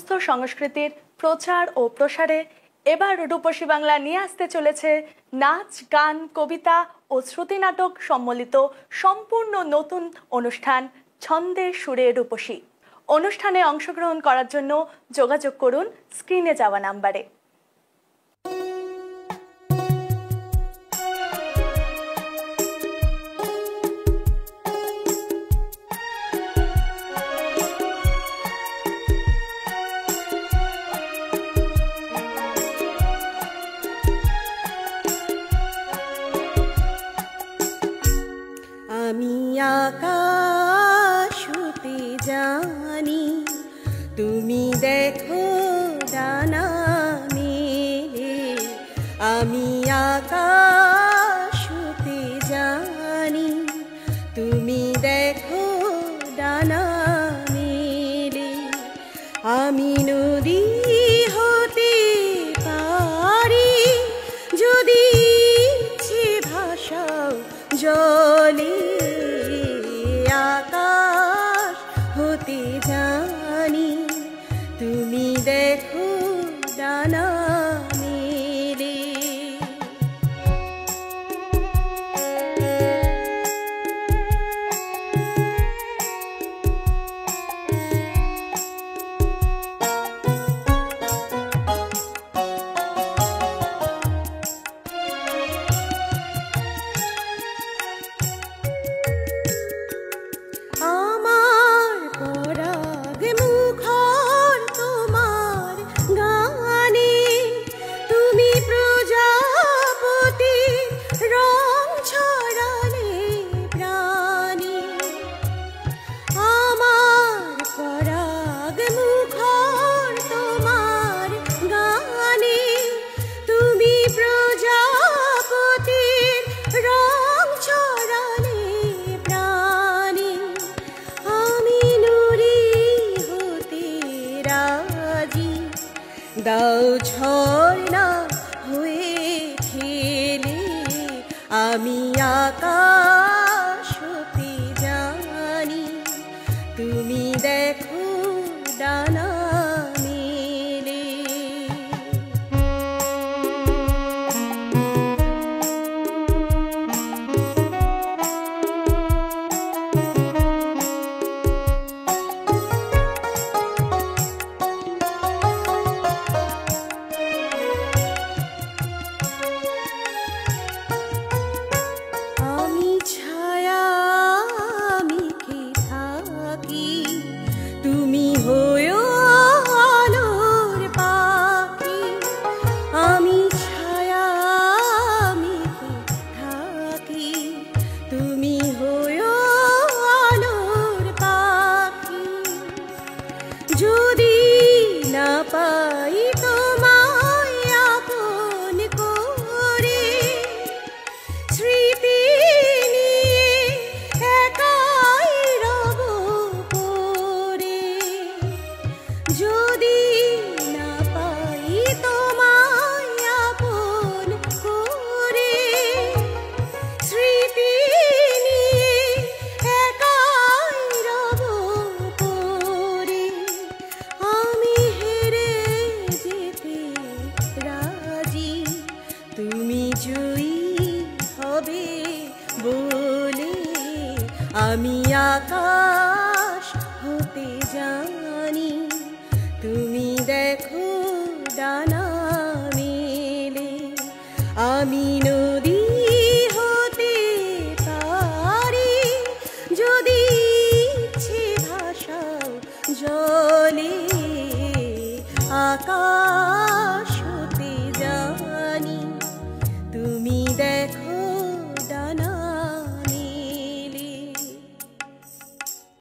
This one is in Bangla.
সুস্থ সংস্কৃতির প্রচার ও প্রসারে এবার রূপসী বাংলা নিয়ে আসতে চলেছে নাচ, গান, কবিতা ও শ্রুতি নাটক সম্মিলিত সম্পূর্ণ নতুন অনুষ্ঠান ছন্দে সুরে রূপসী। অনুষ্ঠানে অংশগ্রহণ করার জন্য যোগাযোগ করুন স্ক্রিনে যাওয়া নাম্বারে। আমি আকাশ হতে জানি, তুমি দেখো ডানা মেলে। আমি আকাশ হতে জানি, তুমি দেখো ডানা মেলে। আমি নদী হতে পারি, যদি ইচ্ছে ভাষাও জলে। আকাশ হতে জানি, তুমি দেখো ডানা মেলে। দাও ঝর্ণা হয়ে খেলে, আমি আকাশ হতে জানি, তুমি দেখো ডানা মেলে। যদি না পাই তোমায় আপন করে, স্মৃতি নিয়ে একাই রব পড়ে। যদি না পাই তোমায় আপন করে, স্মৃতি নিয়ে একাই রব পড়ে। আমি হেরে যেতে রাজি, তুমি জয়ী হবে বলে। আমি আকাশ হতে জানি, তুমি দেখো ডানা মেলে। আমি